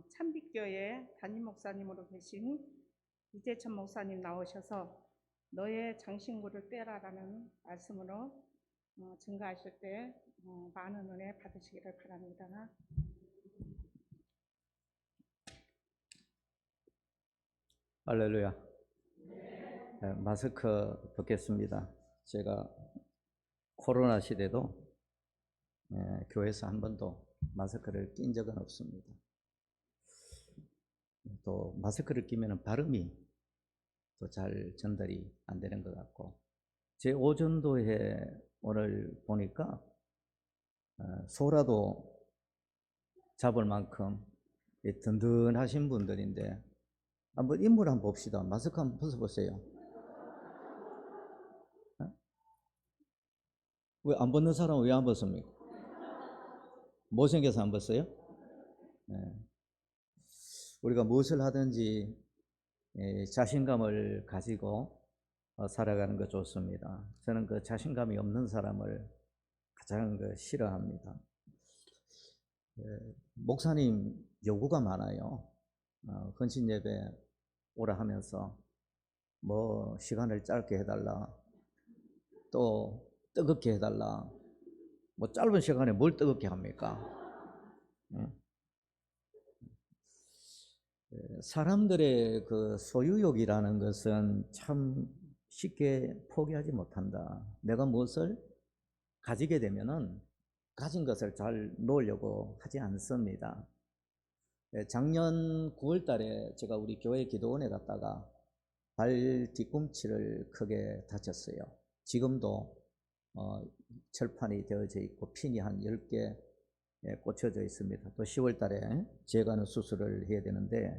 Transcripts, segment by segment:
참빛교회 담임 목사님으로 계신 이재천 목사님 나오셔서 너의 장신구를 빼라라는 말씀으로 증거하실 때 많은 은혜 받으시기를 바랍니다. 할렐루야. 네, 마스크 벗겠습니다. 제가 코로나 시대도 교회에서 한 번도 마스크를 낀 적은 없습니다. 또 마스크를 끼면 발음이 또 잘 전달이 안 되는 것 같고, 제 오전도에 오늘 보니까 소라도 잡을 만큼 든든하신 분들인데, 한번 인물 한번 봅시다. 마스크 한번 벗어보세요. 왜 안 벗는 사람은 왜 안 벗습니까? 못생겨서 안 벗어요? 네. 우리가 무엇을 하든지 자신감을 가지고 살아가는 거 좋습니다. 저는 그 자신감이 없는 사람을 가장 싫어합니다. 목사님 요구가 많아요. 헌신 예배 오라 하면서 뭐 시간을 짧게 해달라, 또 뜨겁게 해달라. 뭐 짧은 시간에 뭘 뜨겁게 합니까? 사람들의 그 소유욕이라는 것은 참 쉽게 포기하지 못한다. 내가 무엇을 가지게 되면은 가진 것을 잘 놓으려고 하지 않습니다. 작년 9월 달에 제가 우리 교회 기도원에 갔다가 발 뒤꿈치를 크게 다쳤어요. 지금도 철판이 되어져 있고 핀이 한 10개 꽂혀져 있습니다. 또 10월 달에 재가는 수술을 해야 되는데,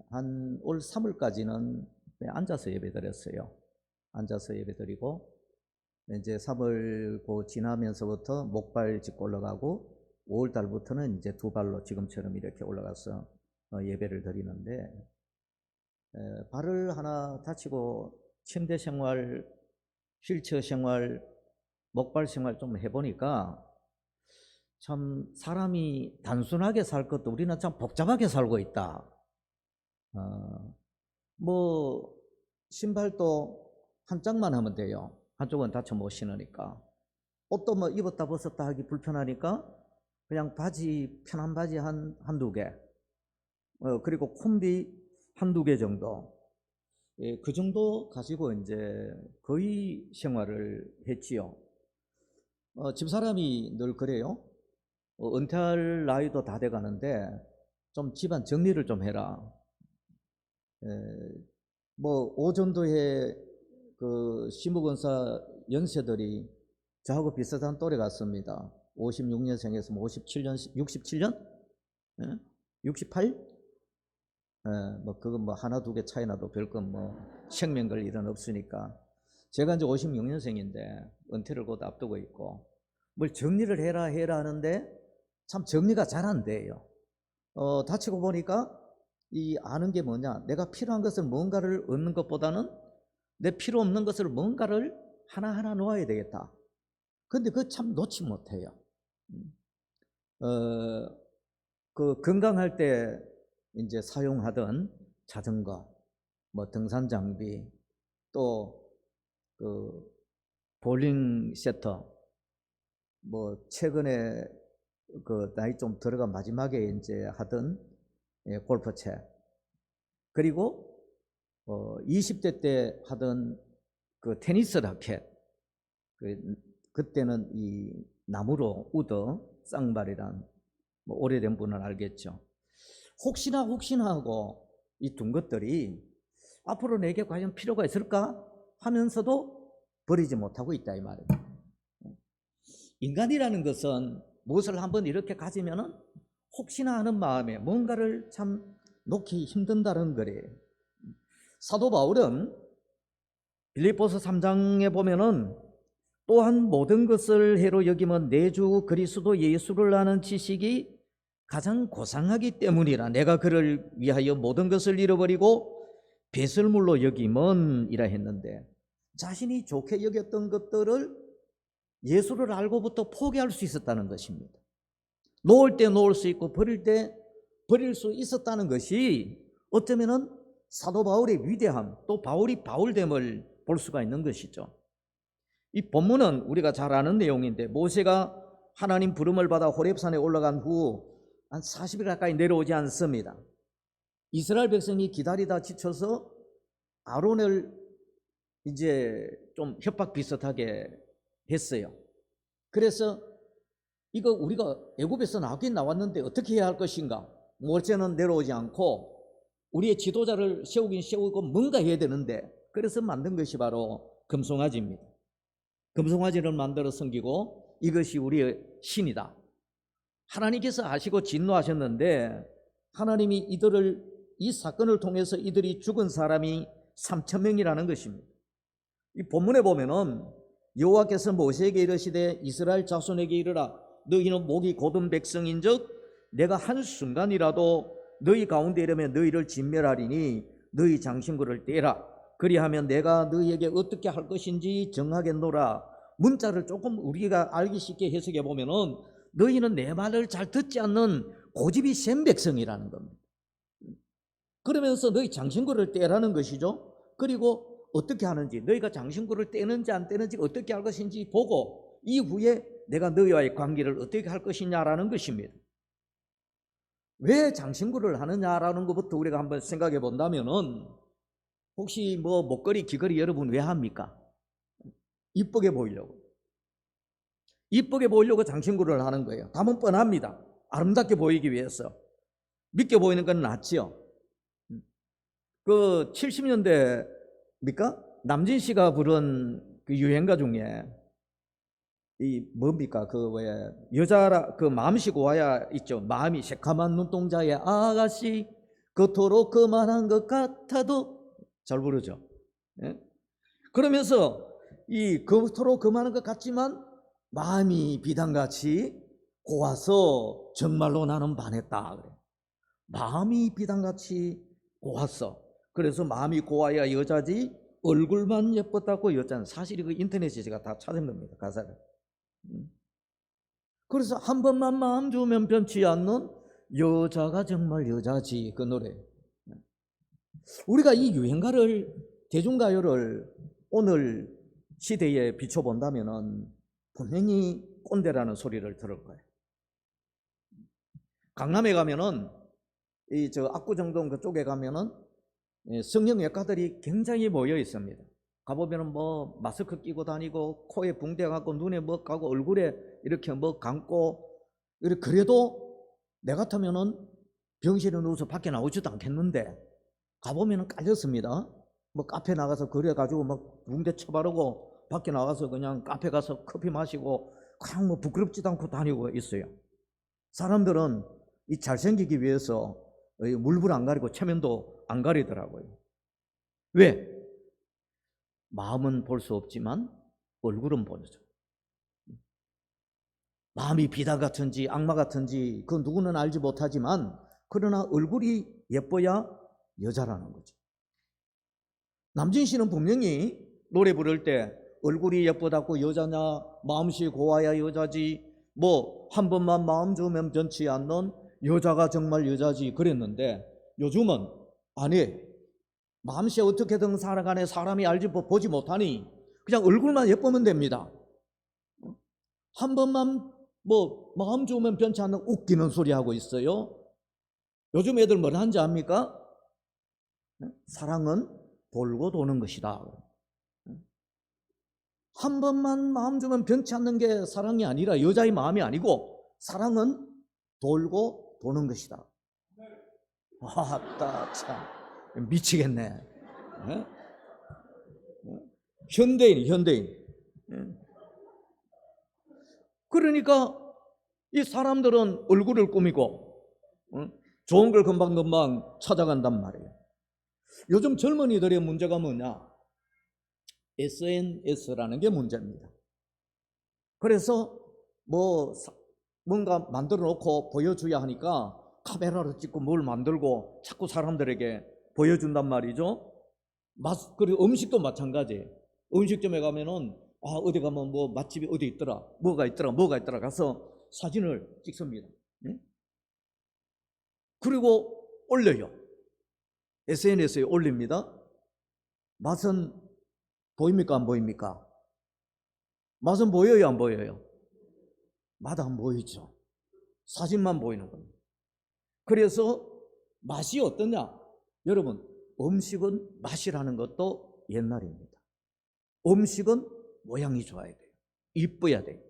한 올 3월까지는 앉아서 예배 드렸어요. 앉아서 예배 드리고, 이제 3월 고 지나면서부터 목발 짚고 올라가고, 5월 달부터는 이제 두 발로 지금처럼 이렇게 올라가서 예배를 드리는데, 발을 하나 다치고 침대 생활, 휠체어 생활, 목발 생활 좀 해보니까 참 사람이 단순하게 살 것도 우리는 참 복잡하게 살고 있다. 뭐 신발도 한 짝만 하면 돼요. 한쪽은 다쳐 못 신으니까. 옷도 뭐 입었다 벗었다 하기 불편하니까 그냥 바지, 편한 바지 한두 개, 그리고 콤비 한두 개 정도, 그 정도 가지고 이제 거의 생활을 했지요. 집사람이 늘 그래요. 은퇴할 나이도 다 돼가는데 좀 집안 정리를 좀 해라. 뭐 오전도에 그 시무건사 연세들이 저하고 비슷한 또래 같습니다. 56년생에서 57년, 67년? 68? 뭐 그건 뭐 하나 두 개 차이 나도 별건 뭐 생명걸 일은 없으니까. 제가 이제 56년생인데 은퇴를 곧 앞두고 있고, 뭘 정리를 해라 하는데 참 정리가 잘 안 돼요. 다치고 보니까 이 아는 게 뭐냐, 내가 필요한 것을 뭔가를 얻는 것보다는 내 필요 없는 것을 뭔가를 하나하나 놓아야 되겠다. 근데 그거 참 놓지 못해요. 그 건강할 때 이제 사용하던 자전거, 뭐 등산 장비, 또 그 볼링 세터, 뭐 최근에 그 나이 좀 들어가 마지막에 이제 하던 골프채, 그리고 20대 때 하던 그 테니스 라켓, 그때는 이 나무로 우더 쌍발이란, 뭐 오래된 분은 알겠죠. 혹시나 하고 이 둔 것들이 앞으로 내게 과연 필요가 있을까 하면서도 버리지 못하고 있다 이 말이에요. 인간이라는 것은 무엇을 한번 이렇게 가지면은 혹시나 하는 마음에 뭔가를 참 놓기 힘든다는 거래요. 사도 바울은 빌립보서 3장에 보면은 또한 모든 것을 해로 여기면 내 주 그리스도 예수를 아는 지식이 가장 고상하기 때문이라. 내가 그를 위하여 모든 것을 잃어버리고 배설물로 여김은이라 했는데, 자신이 좋게 여겼던 것들을 예수를 알고부터 포기할 수 있었다는 것입니다. 놓을 때 놓을 수 있고 버릴 때 버릴 수 있었다는 것이 어쩌면은 사도 바울의 위대함, 또 바울이 바울됨을 볼 수가 있는 것이죠. 이 본문은 우리가 잘 아는 내용인데, 모세가 하나님 부름을 받아 호렙산에 올라간 후 한 40일 가까이 내려오지 않습니다. 이스라엘 백성이 기다리다 지쳐서 아론을 이제 좀 협박 비슷하게 했어요. 그래서 이거 우리가 애굽에서 나왔긴 나왔는데 어떻게 해야 할 것인가? 모세는 내려오지 않고 우리의 지도자를 세우긴 세우고 뭔가 해야 되는데, 그래서 만든 것이 바로 금송아지입니다. 금송아지를 만들어 섬기고 이것이 우리의 신이다. 하나님께서 아시고 진노하셨는데 하나님이 이 사건을 통해서 이들이 죽은 사람이 3,000명이라는 것입니다. 이 본문에 보면은 여호와께서 모세에게 이르시되 이스라엘 자손에게 이르라 너희는 목이 곧은 백성인즉 내가 한순간이라도 너희 가운데 이르면 너희를 진멸하리니 너희 장신구를 떼라. 그리하면 내가 너희에게 어떻게 할 것인지 정하겠노라. 문자를 조금 우리가 알기 쉽게 해석해 보면은 너희는 내 말을 잘 듣지 않는 고집이 센 백성이라는 겁니다. 그러면서 너희 장신구를 떼라는 것이죠. 그리고 어떻게 하는지, 너희가 장신구를 떼는지 안 떼는지 어떻게 할 것인지 보고 이후에 내가 너희와의 관계를 어떻게 할 것이냐라는 것입니다. 왜 장신구를 하느냐라는 것부터 우리가 한번 생각해 본다면은, 혹시 뭐 목걸이, 귀걸이 여러분 왜 합니까? 이쁘게 보이려고. 이쁘게 보이려고 장신구를 하는 거예요. 답은 뻔합니다. 아름답게 보이기 위해서. 믿게 보이는 건 낫지요. 그 70년대입니까? 남진 씨가 부른 그 유행가 중에 이 뭡니까? 그 왜 여자라 그 마음씨 고와야 있죠. 마음이 새카만 눈동자의 아가씨 그토록 그만한 것 같아도, 잘 부르죠. 예? 그러면서 이 그토록 그만한 것 같지만 마음이 비단같이 고와서 정말로 나는 반했다. 그래. 마음이 비단같이 고왔어. 그래서 마음이 고와야 여자지 얼굴만 예뻤다고 여자는, 사실 그 인터넷에 제가 다 찾은 겁니다, 가사를. 그래서 한 번만 마음 주면 변치 않는 여자가 정말 여자지, 그 노래. 우리가 이 유행가를, 대중가요를 오늘 시대에 비춰본다면은 분명히 꼰대라는 소리를 들을 거예요. 강남에 가면은 이 저 압구정동 그쪽에 가면은 성형외과들이 굉장히 모여 있습니다. 가보면은 뭐 마스크 끼고 다니고 코에 붕대 갖고 눈에 뭐 가고 얼굴에 이렇게 뭐 감고, 그래도 내 같으면은 병실에 누워서 밖에 나오지도 않겠는데 가보면은 깔렸습니다. 뭐 카페 나가서 그래가지고 막 붕대 쳐바르고 밖에 나가서 그냥 카페 가서 커피 마시고 그냥 뭐 부끄럽지도 않고 다니고 있어요. 사람들은 이 잘생기기 위해서 물불 안 가리고 체면도 안 가리더라고요. 왜? 마음은 볼 수 없지만 얼굴은 보죠. 마음이 비단 같은지 악마 같은지 그 누구는 알지 못하지만, 그러나 얼굴이 예뻐야 여자라는 거죠. 남진 씨는 분명히 노래 부를 때 얼굴이 예쁘다고 여자냐, 마음씨 고와야 여자지, 뭐 한 번만 마음 주면 변치 않는 여자가 정말 여자지 그랬는데, 요즘은 아니, 마음씨 어떻게든 살아가네 사람이 알지 보지 못하니 그냥 얼굴만 예쁘면 됩니다. 한 번만 뭐 마음 주면 변치 않는 웃기는 소리 하고 있어요. 요즘 애들 뭘 하는지 압니까? 사랑은 돌고 도는 것이다. 한 번만 마음 주면 변치 않는 게 사랑이 아니라, 여자의 마음이 아니고 사랑은 돌고 도는 것이다. 아따 참 미치겠네. 현대인. 그러니까 이 사람들은 얼굴을 꾸미고 좋은 걸 금방금방 찾아간단 말이에요. 요즘 젊은이들의 문제가 뭐냐? SNS라는 게 문제입니다. 그래서 뭔가 만들어 놓고 보여줘야 하니까 카메라로 찍고 뭘 만들고 자꾸 사람들에게 보여준단 말이죠. 그리고 음식도 마찬가지. 음식점에 가면은 어디 가면 뭐 맛집이 어디 있더라, 뭐가 있더라 가서 사진을 찍습니다. 그리고 올려요. SNS에 올립니다. 맛은 보입니까? 안 보입니까? 맛은 보여요? 안 보여요? 맛 안 보이죠. 사진만 보이는 겁니다. 그래서 맛이 어떠냐? 여러분, 음식은 맛이라는 것도 옛날입니다. 음식은 모양이 좋아야 돼요. 이뻐야 돼요.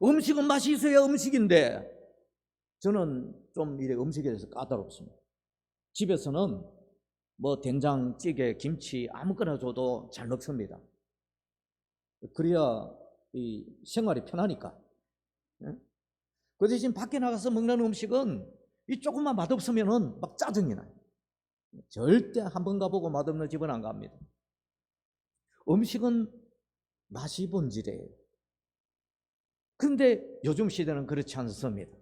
음식은 맛이 있어야 음식인데, 저는 좀 이래 음식에 대해서 까다롭습니다. 집에서는 뭐 된장찌개, 김치 아무거나 줘도 잘 먹습니다. 그래야 이 생활이 편하니까. 그 대신 밖에 나가서 먹는 음식은 이 조금만 맛없으면은 막 짜증이 나요. 절대 한 번 가보고 맛없는 집은 안 갑니다. 음식은 맛이 본질이에요. 근데 요즘 시대는 그렇지 않습니다.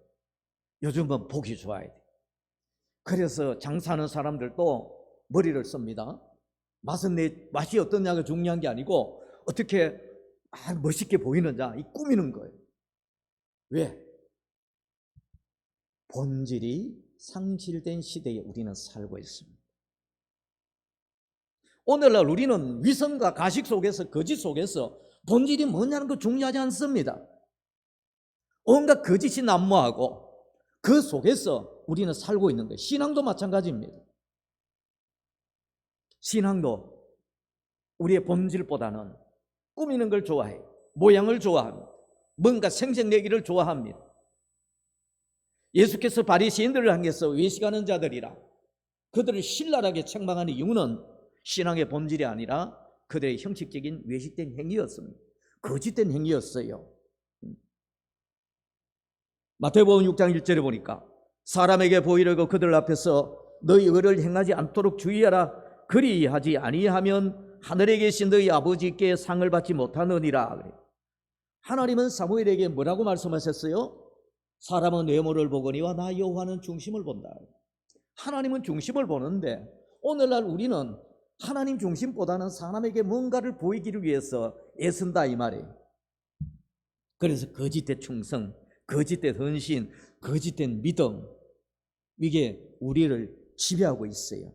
요즘은 보기 좋아야 돼. 그래서 장사하는 사람들도 머리를 씁니다. 맛이 어떠냐가 중요한 게 아니고 어떻게 멋있게 보이느냐, 이 꾸미는 거예요. 왜? 본질이 상실된 시대에 우리는 살고 있습니다. 오늘날 우리는 위선과 가식 속에서, 거짓 속에서 본질이 뭐냐는 거 중요하지 않습니다. 온갖 거짓이 난무하고 그 속에서 우리는 살고 있는 거예요. 신앙도 마찬가지입니다. 신앙도 우리의 본질보다는 꾸미는 걸 좋아해요. 모양을 좋아합니다. 뭔가 생색내기를 좋아합니다. 예수께서 바리새인들을 향해서 외식하는 자들이라 그들을 신랄하게 책망하는 이유는 신앙의 본질이 아니라 그들의 형식적인 외식된 행위였습니다. 거짓된 행위였어요. 마태복음 6장 1절에 보니까 사람에게 보이려고 그들 앞에서 너희 의를 행하지 않도록 주의하라. 그리하지 아니하면 하늘에 계신 너희 아버지께 상을 받지 못하느니라. 하나님은 사무엘에게 뭐라고 말씀하셨어요? 사람은 외모를 보거니와 나 여호와는 중심을 본다. 하나님은 중심을 보는데 오늘날 우리는 하나님 중심보다는 사람에게 뭔가를 보이기를 위해서 애쓴다 이 말이에요. 그래서 거짓된 충성, 거짓된 헌신, 거짓된 믿음, 이게 우리를 지배하고 있어요.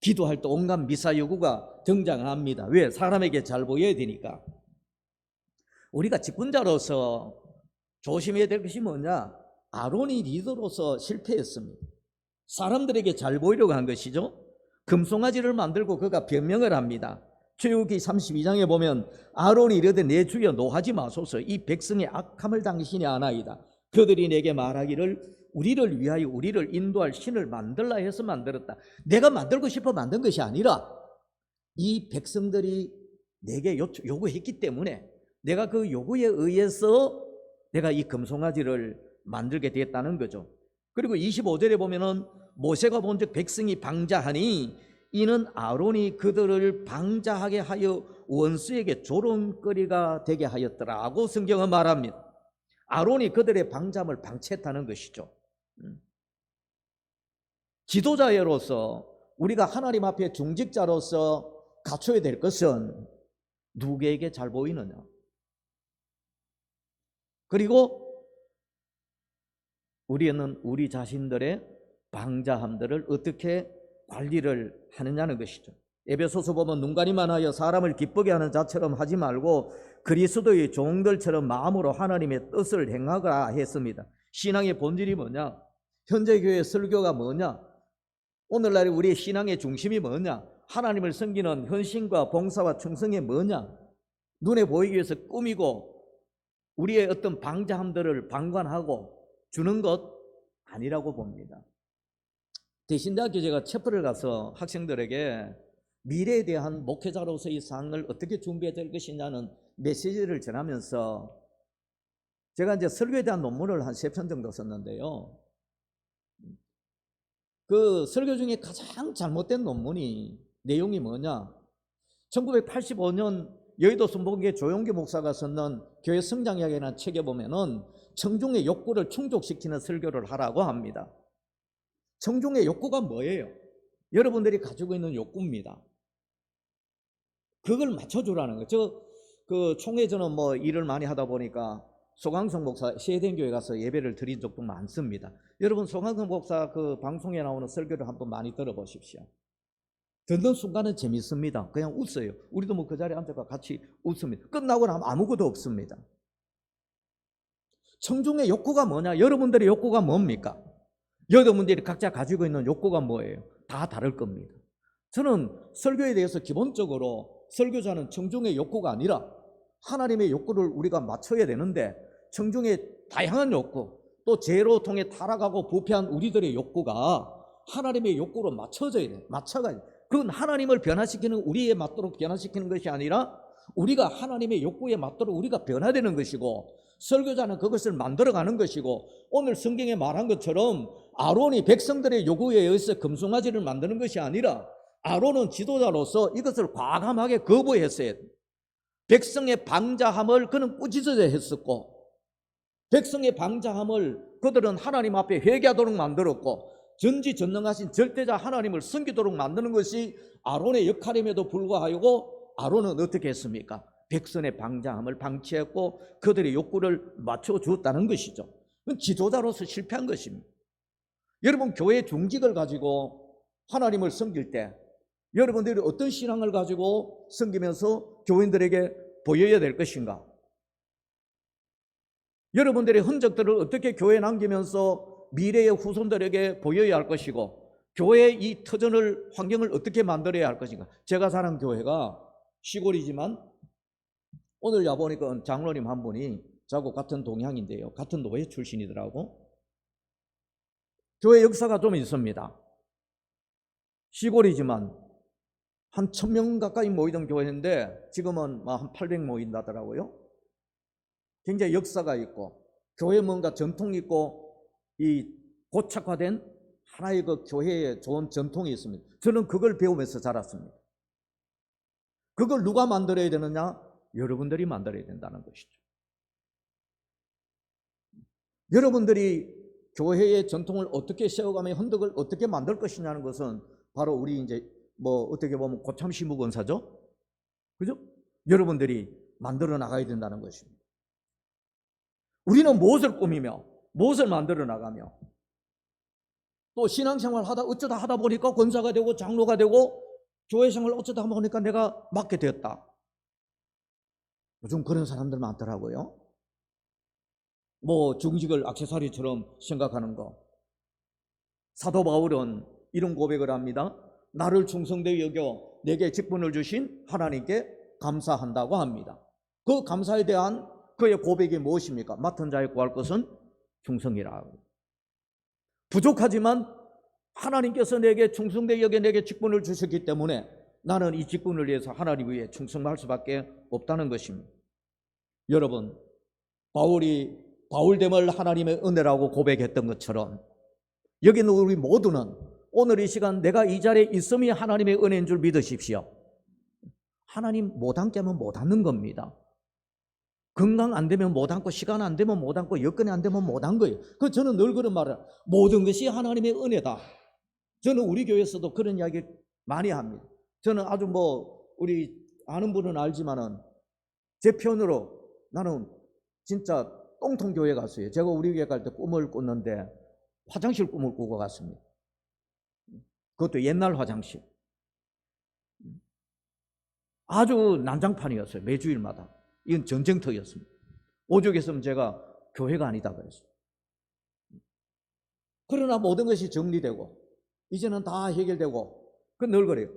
기도할 때 온갖 미사 여구가 등장합니다. 왜? 사람에게 잘 보여야 되니까. 우리가 직분자로서 조심해야 될 것이 뭐냐? 아론이 리더로서 실패했습니다. 사람들에게 잘 보이려고 한 것이죠. 금송아지를 만들고 그가 변명을 합니다. 출애굽기 32장에 보면 아론이 이르되 내 주여 노하지 마소서 이 백성의 악함을 당신이 아나이다. 그들이 내게 말하기를 우리를 위하여 우리를 인도할 신을 만들라 해서 만들었다. 내가 만들고 싶어 만든 것이 아니라 이 백성들이 내게 요구했기 때문에 내가 그 요구에 의해서 내가 이 금송아지를 만들게 됐다는 거죠. 그리고 25절에 보면은 모세가 본즉 백성이 방자하니 이는 아론이 그들을 방자하게 하여 원수에게 조롱거리가 되게 하였더라고 성경은 말합니다. 아론이 그들의 방자함을 방치했다는 것이죠. 지도자로서 우리가 하나님 앞에 중직자로서 갖춰야 될 것은 누구에게 잘 보이느냐, 그리고 우리는 우리 자신들의 방자함들을 어떻게 관리를 하느냐는 것이죠. 에베소서 보면 눈가리만 하여 사람을 기쁘게 하는 자처럼 하지 말고 그리스도의 종들처럼 마음으로 하나님의 뜻을 행하라 했습니다. 신앙의 본질이 뭐냐? 현재 교회 설교가 뭐냐? 오늘날 우리의 신앙의 중심이 뭐냐? 하나님을 섬기는 헌신과 봉사와 충성이 뭐냐? 눈에 보이기 위해서 꾸미고 우리의 어떤 방자함들을 방관하고 주는 것 아니라고 봅니다. 대신대학교 제가 체프를 가서 학생들에게 미래에 대한 목회자로서의 상을 어떻게 준비해야 될 것이냐는 메시지를 전하면서 제가 이제 설교에 대한 논문을 한 3편 정도 썼는데요. 그 설교 중에 가장 잘못된 논문이 내용이 뭐냐? 1985년 여의도 순복음교회 조용기 목사가 썼는 교회 성장이라는 책에 보면은 청중의 욕구를 충족시키는 설교를 하라고 합니다. 청중의 욕구가 뭐예요? 여러분들이 가지고 있는 욕구입니다. 그걸 맞춰주라는 거죠. 그 총회 저는 뭐 일을 많이 하다 보니까 소강성 목사 세대교회 가서 예배를 드린 적도 많습니다. 여러분 소강성 목사 그 방송에 나오는 설교를 한번 많이 들어보십시오. 듣는 순간은 재밌습니다. 그냥 웃어요. 우리도 뭐 그 자리에 앉아가 같이 웃습니다. 끝나고 나면 아무것도 없습니다. 청중의 욕구가 뭐냐? 여러분들의 욕구가 뭡니까? 여러분들이 각자 가지고 있는 욕구가 뭐예요? 다 다를 겁니다. 저는 설교에 대해서 기본적으로 설교자는 청중의 욕구가 아니라 하나님의 욕구를 우리가 맞춰야 되는데 청중의 다양한 욕구, 또 죄로 통해 타락하고 부패한 우리들의 욕구가 하나님의 욕구로 맞춰져야 돼. 맞춰가야 돼. 그건 하나님을 변화시키는 우리에 맞도록 변화시키는 것이 아니라 우리가 하나님의 욕구에 맞도록 우리가 변화되는 것이고 설교자는 그것을 만들어가는 것이고 오늘 성경에 말한 것처럼 아론이 백성들의 요구에 의해서 금송아지를 만드는 것이 아니라 아론은 지도자로서 이것을 과감하게 거부했어요. 백성의 방자함을 그는 꾸짖어야 했었고 백성의 방자함을 그들은 하나님 앞에 회개하도록 만들었고 전지전능하신 절대자 하나님을 섬기도록 만드는 것이 아론의 역할임에도 불구하고 아론은 어떻게 했습니까? 백성의 방자함을 방치했고 그들의 욕구를 맞춰주었다는 것이죠. 그건 지도자로서 실패한 것입니다. 여러분 교회 중직을 가지고 하나님을 섬길 때 여러분들이 어떤 신앙을 가지고 섬기면서 교인들에게 보여야 될 것인가? 여러분들의 흔적들을 어떻게 교회에 남기면서 미래의 후손들에게 보여야 할 것이고 교회의 이 터전을 환경을 어떻게 만들어야 할 것인가? 제가 사는 교회가 시골이지만 오늘 와보니까 장로님 한 분이 저하고 같은 동향인데요. 같은 노회 출신이더라고. 교회 역사가 좀 있습니다. 시골이지만 한 1000명 가까이 모이던 교회인데 지금은 한 800 모인다더라고요. 굉장히 역사가 있고 교회 뭔가 전통이 있고 이 고착화된 하나의 그 교회의 좋은 전통이 있습니다. 저는 그걸 배우면서 자랐습니다. 그걸 누가 만들어야 되느냐? 여러분들이 만들어야 된다는 것이죠. 여러분들이 교회의 전통을 어떻게 세워가며 흔적을 어떻게 만들 것이냐는 것은 바로 우리 이제 뭐 어떻게 보면 고참시 묵은사죠. 그죠? 여러분들이 만들어 나가야 된다는 것입니다. 우리는 무엇을 꾸미며 무엇을 만들어 나가며 또 신앙생활 어쩌다 하다 보니까 권사가 되고 장로가 되고 교회생활 어쩌다 보니까 내가 맡게 되었다. 요즘 그런 사람들 많더라고요. 뭐 중직을 액세서리처럼 생각하는 거. 사도 바울은 이런 고백을 합니다. 나를 충성되이 여겨 내게 직분을 주신 하나님께 감사한다고 합니다. 그 감사에 대한 그의 고백이 무엇입니까? 맡은 자에 구할 것은 충성이라. 부족하지만 하나님께서 내게 충성되이 여겨 내게 직분을 주셨기 때문에 나는 이 직분을 위해서 하나님 위해 충성할 수밖에 없다는 것입니다. 여러분, 바울이 바울됨을 하나님의 은혜라고 고백했던 것처럼 여기 있는 우리 모두는 오늘 이 시간 내가 이 자리에 있음이 하나님의 은혜인 줄 믿으십시오. 하나님 못 앉게 하면 못 앉는 겁니다. 건강 안 되면 못 앉고 시간 안 되면 못 앉고 여건이 안 되면 못 앉는 거예요. 그래서 저는 늘 그런 말을 모든 것이 하나님의 은혜다. 저는 우리 교회에서도 그런 이야기 많이 합니다. 저는 아주 우리 아는 분은 알지만은 제 편으로 나는 진짜 똥통 교회 갔어요. 제가 우리 교회 갈 때 꿈을 꿨는데 화장실 꿈을 꾸고 갔습니다. 그것도 옛날 화장실. 아주 난장판이었어요. 매주일마다. 이건 전쟁터였습니다. 오죽했으면 제가 교회가 아니다 그랬어요. 그러나 모든 것이 정리되고 이제는 다 해결되고 늘 그래요.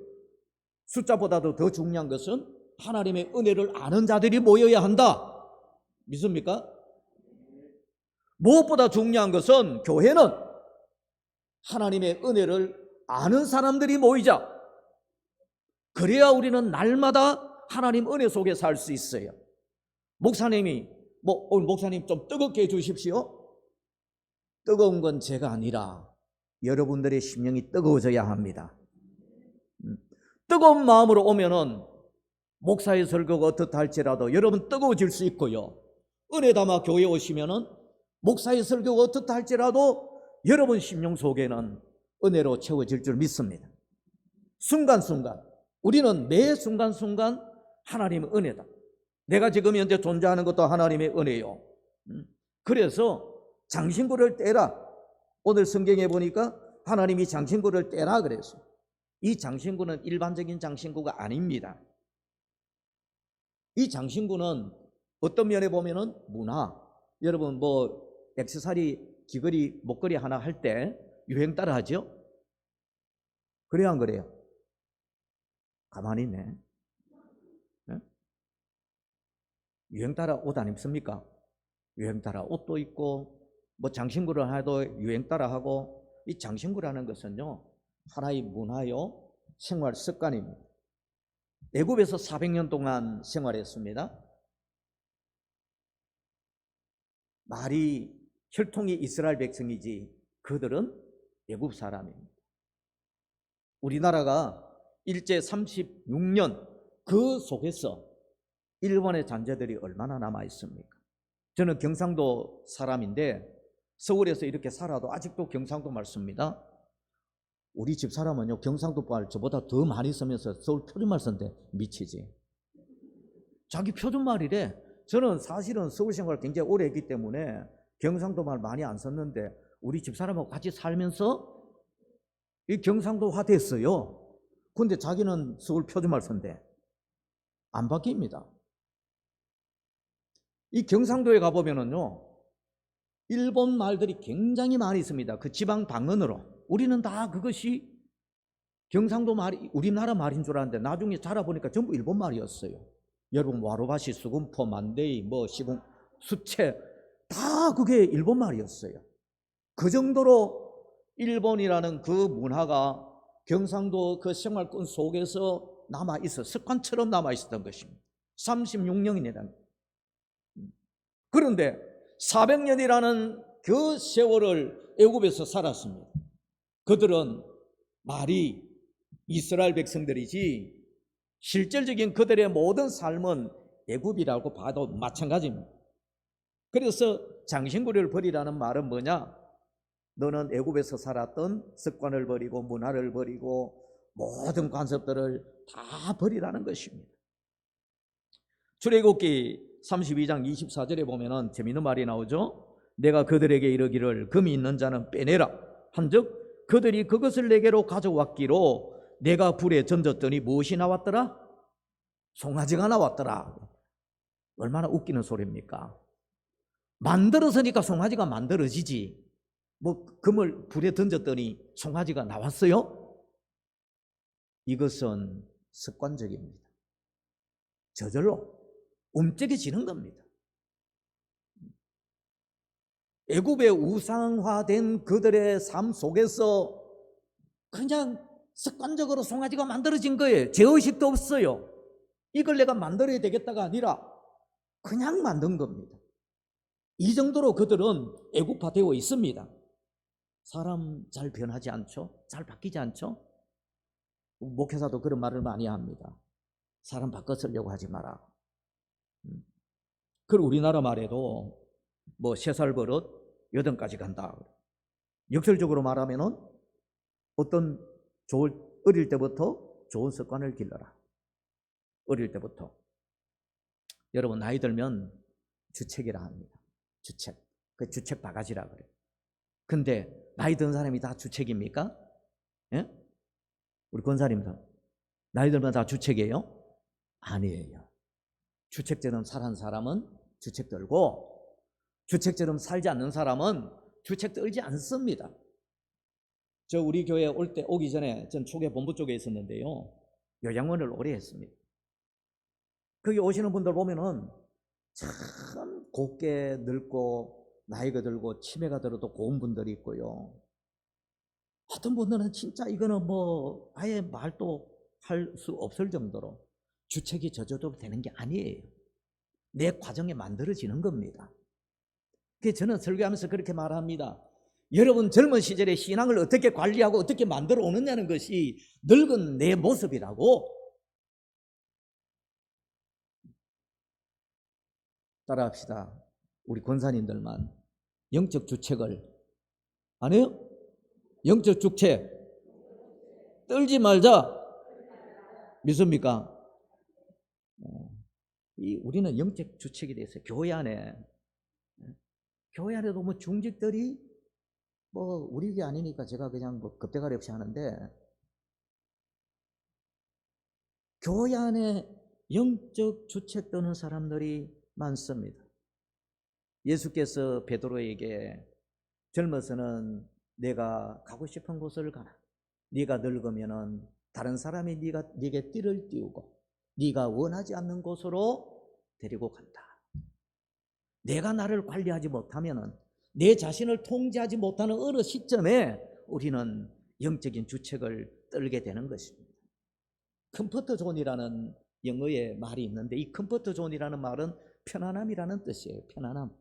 숫자보다도 더 중요한 것은 하나님의 은혜를 아는 자들이 모여야 한다. 믿습니까? 무엇보다 중요한 것은 교회는 하나님의 은혜를 아는 사람들이 모이자. 그래야 우리는 날마다 하나님 은혜 속에 살 수 있어요. 목사님이 오늘 목사님 좀 뜨겁게 해주십시오. 뜨거운 건 제가 아니라 여러분들의 심령이 뜨거워져야 합니다. 뜨거운 마음으로 오면은 목사의 설교가 어떻다 할지라도 여러분 뜨거워질 수 있고요. 은혜 담아 교회에 오시면은 목사의 설교가 어떻다 할지라도 여러분 심령 속에는 은혜로 채워질 줄 믿습니다. 순간순간 우리는 매 순간순간 하나님의 은혜다. 내가 지금 현재 존재하는 것도 하나님의 은혜요. 그래서 장신구를 떼라. 오늘 성경에 보니까 하나님이 장신구를 떼라 그랬어요. 이 장신구는 일반적인 장신구가 아닙니다. 이 장신구는 어떤 면에 보면은 문화, 여러분 뭐 액세서리, 귀걸이, 목걸이 하나 할 때 유행 따라 하죠? 그래요, 안 그래요? 가만히 있네. 네? 유행 따라 옷 안 입습니까? 유행 따라 옷도 입고 뭐 장신구를 해도 유행 따라 하고, 이 장신구라는 것은요 하나의 문화요 생활 습관입니다. 애굽에서 400년 동안 생활했습니다. 말이 혈통이 이스라엘 백성이지 그들은 애굽 사람입니다. 우리나라가 일제 36년 그 속에서 일본의 잔재들이 얼마나 남아 있습니까? 저는 경상도 사람인데 서울에서 이렇게 살아도 아직도 경상도 말 씁니다. 우리 집 사람은요 경상도 말 저보다 더 많이 쓰면서 서울 표준말 쓴대. 미치지. 자기 표준말이래. 저는 사실은 서울 생활을 굉장히 오래 했기 때문에 경상도 말 많이 안 썼는데 우리 집 사람하고 같이 살면서 이 경상도화 됐어요. 근데 자기는 서울 표준말 쓴대. 안 바뀝니다. 이 경상도에 가보면은요 일본 말들이 굉장히 많이 있습니다. 그 지방 방언으로. 우리는 다 그것이 경상도 말이 우리나라 말인 줄 알았는데 나중에 자라보니까 전부 일본 말이었어요. 여러분 와로바시, 수군포, 만데이, 뭐 시궁, 수채 다 그게 일본 말이었어요. 그 정도로 일본이라는 그 문화가 경상도 그 생활권 속에서 남아있어 습관처럼 남아있었던 것입니다. 36년이라는. 그런데 400년이라는 그 세월을 애굽에서 살았습니다. 그들은 말이 이스라엘 백성들이지 실질적인 그들의 모든 삶은 애굽이라고 봐도 마찬가지입니다. 그래서 장신구를 버리라는 말은 뭐냐? 너는 애굽에서 살았던 습관을 버리고 문화를 버리고 모든 관습들을 다 버리라는 것입니다. 출애굽기 32장 24절에 보면은 재미있는 말이 나오죠. 내가 그들에게 이르기를 금이 있는 자는 빼내라 한즉 그들이 그것을 내게로 가져왔기로 내가 불에 던졌더니 무엇이 나왔더라? 송아지가 나왔더라. 얼마나 웃기는 소리입니까? 만들어서니까 송아지가 만들어지지. 뭐 금을 불에 던졌더니 송아지가 나왔어요? 이것은 습관적입니다. 저절로 움직여지는 겁니다. 애굽의 우상화된 그들의 삶 속에서 그냥 습관적으로 송아지가 만들어진 거예요. 제의식도 없어요. 이걸 내가 만들어야 되겠다가 아니라 그냥 만든 겁니다. 이 정도로 그들은 애굽화되어 있습니다. 사람 잘 변하지 않죠? 잘 바뀌지 않죠? 목회자도 그런 말을 많이 합니다. 사람 바꿔 쓰려고 하지 마라. 그리고 우리나라 말에도 뭐 3살 버릇 8까지 간다. 역설적으로 말하면은 어떤 어릴 때부터 좋은 습관을 길러라. 어릴 때부터. 여러분 나이 들면 주책이라 합니다. 주책. 그 주책 바가지라 그래요. 근데 나이 든 사람이 다 주책입니까? 예? 우리 권사님들 나이 들면 다 주책이에요? 아니에요. 주책처럼 사는 사람은 주책 들고 주책처럼 살지 않는 사람은 주책 들지 않습니다. 저 우리 교회 오기 전에 전 초계 본부 쪽에 있었는데요. 요양원을 오래 했습니다. 거기 오시는 분들 보면은 참 곱게 늙고 나이가 들고 치매가 들어도 고운 분들이 있고요. 어떤 분들은 진짜 이거는 뭐 아예 말도 할 수 없을 정도로 주책이 젖어도 되는 게 아니에요. 내 과정에 만들어지는 겁니다. 그래서 저는 설교하면서 그렇게 말합니다. 여러분 젊은 시절에 신앙을 어떻게 관리하고 어떻게 만들어 오느냐는 것이 늙은 내 모습이라고. 따라합시다. 우리 권사님들만 영적 주책을 안 해요? 영적 주책 떨지 말자. 믿습니까? 우리는 영적 주책에 대해서 교회 안에 교회 안에도 뭐 중직들이 뭐 우리 게 아니니까 제가 그냥 뭐 겁대가리 없이 하는데, 교회 안에 영적 주책 떠는 사람들이 많습니다. 예수께서 베드로에게 젊어서는 내가 가고 싶은 곳을 가라. 네가 늙으면은 다른 사람이 네게 띠를 띄우고 네가 원하지 않는 곳으로 데리고 간다. 내가 나를 관리하지 못하면은, 내 자신을 통제하지 못하는 어느 시점에 우리는 영적인 주책을 떨게 되는 것입니다. 컴포트 존이라는 영어의 말이 있는데, 이 컴포트 존이라는 말은 편안함이라는 뜻이에요. 편안함.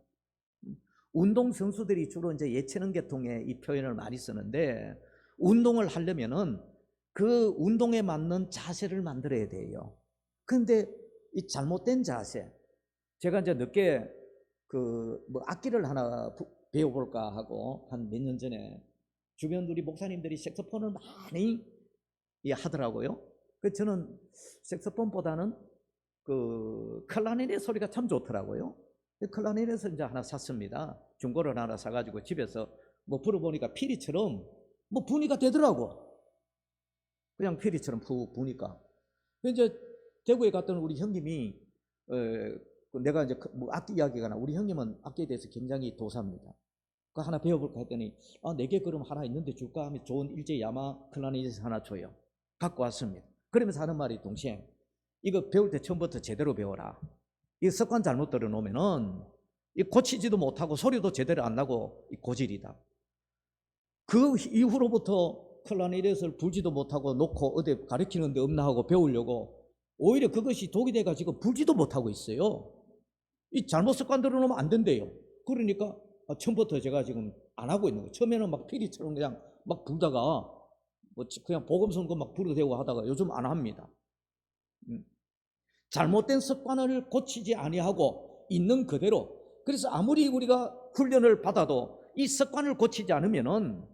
운동 선수들이 주로 이제 예체능 계통의 이 표현을 많이 쓰는데, 운동을 하려면은 그 운동에 맞는 자세를 만들어야 돼요. 그런데 이 잘못된 자세, 제가 이제 늦게 뭐 악기를 하나 배워볼까 하고 한 몇 년 전에 주변 우리 목사님들이 색소폰을 많이 하더라고요. 그래서 저는 색소폰보다는 그 클라리넷 소리가 참 좋더라고요. 클라리넷을 이제 하나 샀습니다. 중고를 하나 사가지고 집에서 뭐 불어보니까 피리처럼 뭐 분위기가 되더라고. 그냥 피리처럼 푹 부니까. 이제 대구에 갔던 우리 형님이 내가 이제 뭐 악기 이야기가 나. 우리 형님은 악기에 대해서 굉장히 도사입니다. 그 하나 배워볼까 했더니 내게 그럼 하나 있는데 줄까 하면 좋은 일제 야마 클라리넷 하나 줘요. 갖고 왔습니다. 그러면서 하는 말이, 동생 이거 배울 때 처음부터 제대로 배워라. 이 습관 잘못 들여놓으면은 이 고치지도 못하고 소리도 제대로 안 나고 이 고질이다. 그 이후로부터 클라리넷을 불지도 못하고 놓고 어디 가르치는 데 없나 하고 배우려고 오히려 그것이 독이 돼가지고 불지도 못하고 있어요. 이 잘못 습관 들여놓으면 안 된대요. 그러니까 처음부터 제가 지금 안 하고 있는 거예요. 처음에는 막 피리처럼 그냥 막 불다가 뭐 그냥 복음 선거 막 부르대고 하다가 요즘 안 합니다. 잘못된 습관을 고치지 아니하고 있는 그대로. 그래서 아무리 우리가 훈련을 받아도 이 습관을 고치지 않으면은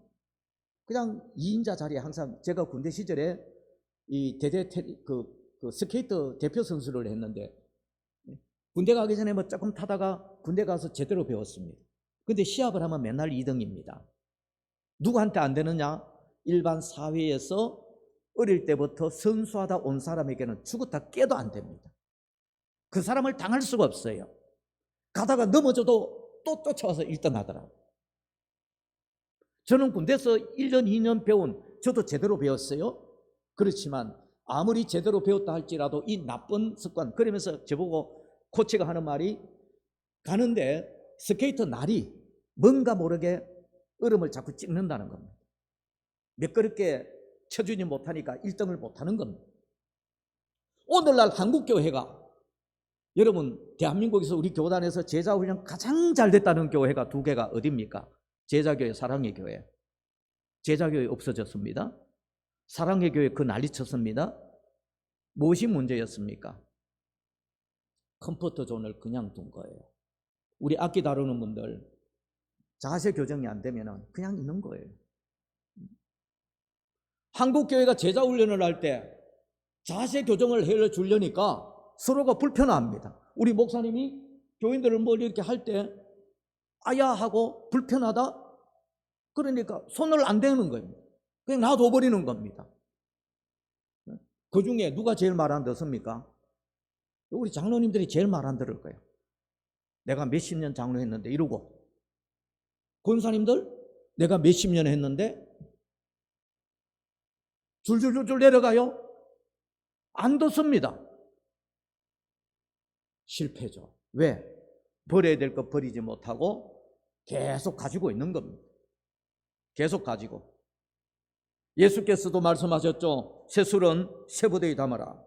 그냥 2인자 자리에 항상, 제가 군대 시절에 이 그 스케이트 대표 선수를 했는데, 군대 가기 전에 뭐 조금 타다가 군대 가서 제대로 배웠습니다. 근데 시합을 하면 맨날 2등입니다. 누구한테 안 되느냐? 일반 사회에서 어릴 때부터 선수하다 온 사람에게는 죽었다 깨도 안 됩니다. 그 사람을 당할 수가 없어요. 가다가 넘어져도 또 쫓아와서 1등 하더라고요. 저는 군대에서 1년, 2년 배운, 저도 제대로 배웠어요. 그렇지만 아무리 제대로 배웠다 할지라도 이 나쁜 습관, 그러면서 저보고 코치가 하는 말이, 가는데 스케이트 날이 뭔가 모르게 얼음을 자꾸 찍는다는 겁니다. 매끄럽게 쳐주지 못하니까 1등을 못하는 겁니다. 오늘날 한국교회가, 여러분 대한민국에서 우리 교단에서 제자훈련 가장 잘 됐다는 교회가 2개가 어디입니까? 제자교회, 사랑의 교회. 제자교회 없어졌습니다. 사랑의 교회 그 난리쳤습니다. 무엇이 문제였습니까? 컴포트 존을 그냥 둔 거예요. 우리 악기 다루는 분들 자세 교정이 안 되면 그냥 있는 거예요. 한국교회가 제자훈련을 할 때 자세 교정을 해주려니까 서로가 불편합니다. 우리 목사님이 교인들을 뭐 이렇게 할 때 아야 하고 불편하다? 그러니까 손을 안 대는 거예요. 그냥 놔둬버리는 겁니다. 그 중에 누가 제일 말 안 듣습니까? 우리 장로님들이 제일 말 안 들을 거예요. 내가 몇십 년 장로했는데 이러고, 권사님들 내가 몇십 년 했는데 줄줄줄줄 내려가요. 안 듣습니다. 실패죠. 왜? 버려야 될 거 버리지 못하고 계속 가지고 있는 겁니다. 계속 가지고. 예수께서도 말씀하셨죠. 쇠술은 쇠부대에 담아라.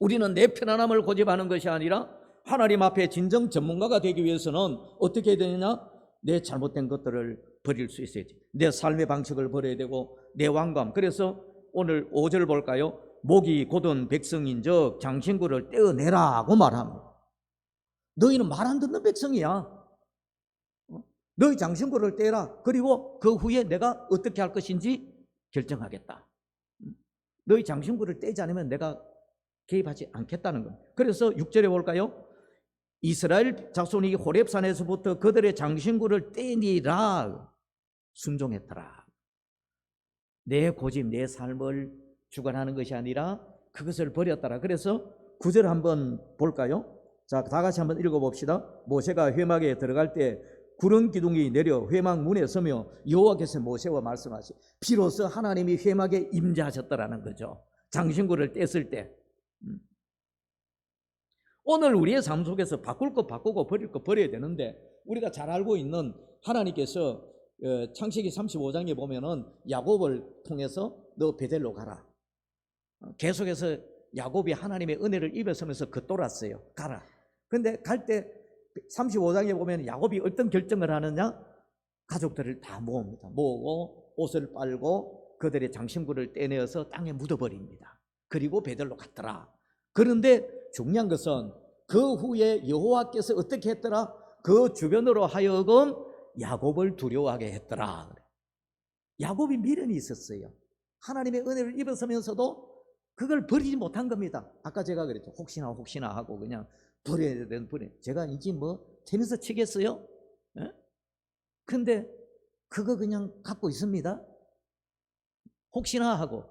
우리는 내 편안함을 고집하는 것이 아니라 하나님 앞에 진정 전문가가 되기 위해서는 어떻게 해야 되느냐? 내 잘못된 것들을 버릴 수 있어야지. 내 삶의 방식을 버려야 되고, 내 왕관. 그래서 오늘 5절 볼까요? 목이 곧은 백성인즉 장신구를 떼어내라고 말합니다. 너희는 말 안 듣는 백성이야. 너희 장신구를 떼라. 그리고 그 후에 내가 어떻게 할 것인지 결정하겠다. 너희 장신구를 떼지 않으면 내가 개입하지 않겠다는 겁니다. 그래서 6절에 볼까요? 이스라엘 자손이 호렙산에서부터 그들의 장신구를 떼니라 순종했더라. 내 고집, 내 삶을 주관하는 것이 아니라 그것을 버렸더라. 그래서 9절 한번 볼까요? 자, 다 같이 한번 읽어봅시다. 모세가 회막에 들어갈 때 구름 기둥이 내려 회막 문에 서며 여호와께서 모세와 말씀하시. 비로소 하나님이 회막에 임재하셨더라는 거죠. 장신구를 뗐을 때. 오늘 우리의 삶 속에서 바꿀 거 바꾸고 버릴 거 버려야 되는데, 우리가 잘 알고 있는 하나님께서 창세기 35장에 보면은 야곱을 통해서 너 베델로 가라. 계속해서 야곱이 하나님의 은혜를 입어서면서 겉돌았어요. 가라. 근데 갈 때 35장에 보면 야곱이 어떤 결정을 하느냐? 가족들을 다 모읍니다. 모으고 옷을 빨고 그들의 장신구를 떼내어서 땅에 묻어버립니다. 그리고 베델로 갔더라. 그런데 중요한 것은 그 후에 여호와께서 어떻게 했더라? 그 주변으로 하여금 야곱을 두려워하게 했더라. 야곱이 미련이 있었어요. 하나님의 은혜를 입었으면서도 그걸 버리지 못한 겁니다. 아까 제가 그랬죠. 혹시나 하고 그냥 버려야 되는 버려. 제가 이제 뭐 테니스 치겠어요? 예? 근데 그거 그냥 갖고 있습니다. 혹시나 하고.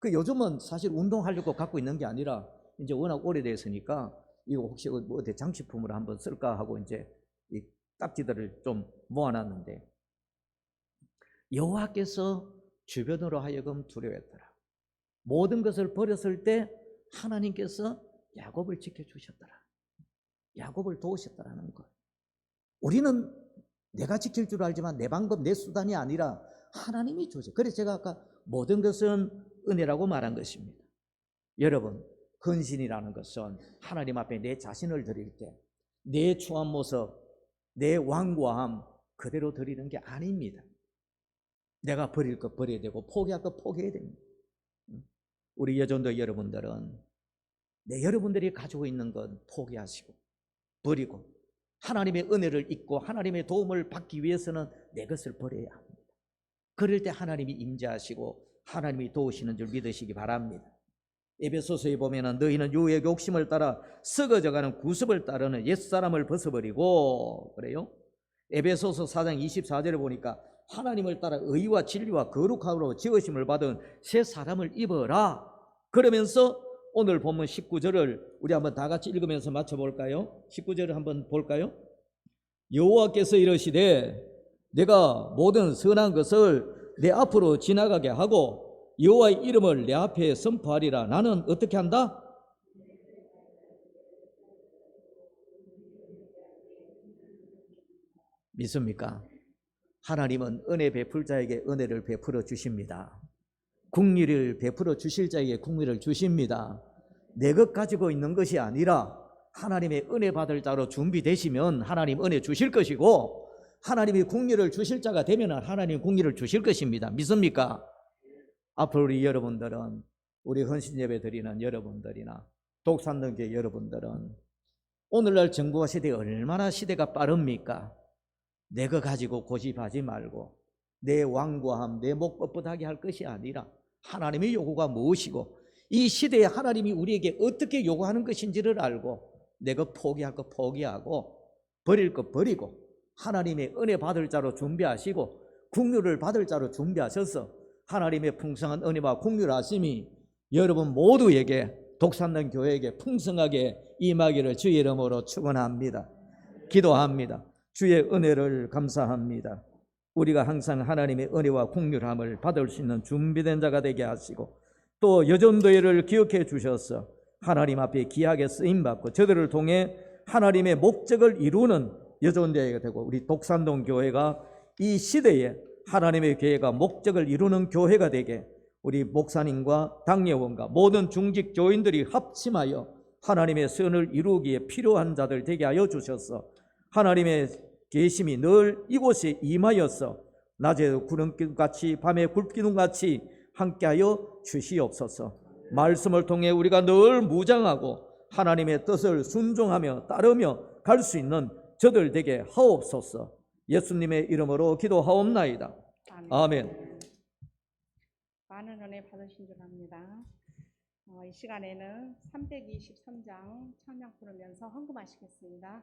그 요즘은 사실 운동하려고 갖고 있는 게 아니라 이제 워낙 오래됐으니까 이거 혹시 어디 장식품으로 한번 쓸까 하고 이제 이 딱지들을 좀 모아놨는데, 여호와께서 주변으로 하여금 두려워했더라. 모든 것을 버렸을 때 하나님께서 야곱을 지켜주셨더라. 야곱을 도우셨더라는 것. 우리는 내가 지킬 줄 알지만 내 방법, 내 수단이 아니라 하나님이 주셔. 그래서 제가 아까 모든 것은 은혜라고 말한 것입니다. 여러분, 헌신이라는 것은 하나님 앞에 내 자신을 드릴 때 내 추한 모습, 내 완고함 그대로 드리는 게 아닙니다. 내가 버릴 것 버려야 되고 포기할 것 포기해야 됩니다. 우리 여전도 여러분들은 여러분들이 가지고 있는 건 포기하시고 버리고 하나님의 은혜를 잊고 하나님의 도움을 받기 위해서는 내 것을 버려야 합니다. 그럴 때 하나님이 임재하시고 하나님이 도우시는 줄 믿으시기 바랍니다. 에베소서에 보면은 너희는 유의 욕심을 따라 썩어져가는 구습을 따르는 옛사람을 벗어버리고, 그래요? 에베소서 4장 24절에 보니까 하나님을 따라 의와 진리와 거룩함으로 지으심을 받은 새 사람을 입어라. 그러면서 오늘 본문 19절을 우리 한번 다 같이 읽으면서 맞춰볼까요? 19절을 한번 볼까요? 여호와께서 이르시되 내가 모든 선한 것을 내 앞으로 지나가게 하고 여호와의 이름을 내 앞에 선포하리라. 나는 어떻게 한다? 믿습니까? 하나님은 은혜 베풀 자에게 은혜를 베풀어 주십니다. 국리를 베풀어 주실 자에게 국리를 주십니다. 내 것 가지고 있는 것이 아니라 하나님의 은혜 받을 자로 준비되시면 하나님 은혜 주실 것이고, 하나님이 국리를 주실 자가 되면 하나님 국리를 주실 것입니다. 믿습니까? 앞으로 우리 여러분들은, 우리 헌신 예배 드리는 여러분들이나 독산동교회 여러분들은 오늘날 정보화 시대에 얼마나 시대가 빠릅니까? 내 거 가지고 고집하지 말고 내 완고함, 내 목 뻣뻣하게 할 것이 아니라 하나님의 요구가 무엇이고 이 시대에 하나님이 우리에게 어떻게 요구하는 것인지를 알고 내 거 포기할 거 포기하고 버릴 거 버리고 하나님의 은혜 받을 자로 준비하시고 국류를 받을 자로 준비하셔서 하나님의 풍성한 은혜와 국류하심이 여러분 모두에게, 독산동 교회에게 풍성하게 임하기를 주의 이름으로 축원합니다. 기도합니다. 주의 은혜를 감사합니다. 우리가 항상 하나님의 은혜와 국률함을 받을 수 있는 준비된 자가 되게 하시고 또 여전도회를 기억해 주셔서 하나님 앞에 귀하게 쓰임받고 저들을 통해 하나님의 목적을 이루는 여전도회가 되고 우리 독산동 교회가 이 시대에 하나님의 교회가 목적을 이루는 교회가 되게 우리 목사님과 당회원과 모든 중직 교인들이 합심하여 하나님의 선을 이루기에 필요한 자들 되게 하여 주셔서 하나님의 계심이 늘 이곳에 임하여서 낮에 구름기둥같이 밤에 굴기둥같이 함께하여 주시옵소서. 말씀을 통해 우리가 늘 무장하고 하나님의 뜻을 순종하며 따르며 갈 수 있는 저들 되게 하옵소서. 예수님의 이름으로 기도하옵나이다. 아멘. 많은 은혜 받으신 줄 압니다. 이 시간에는 323장 찬양 부르면서 헌금하시겠습니다.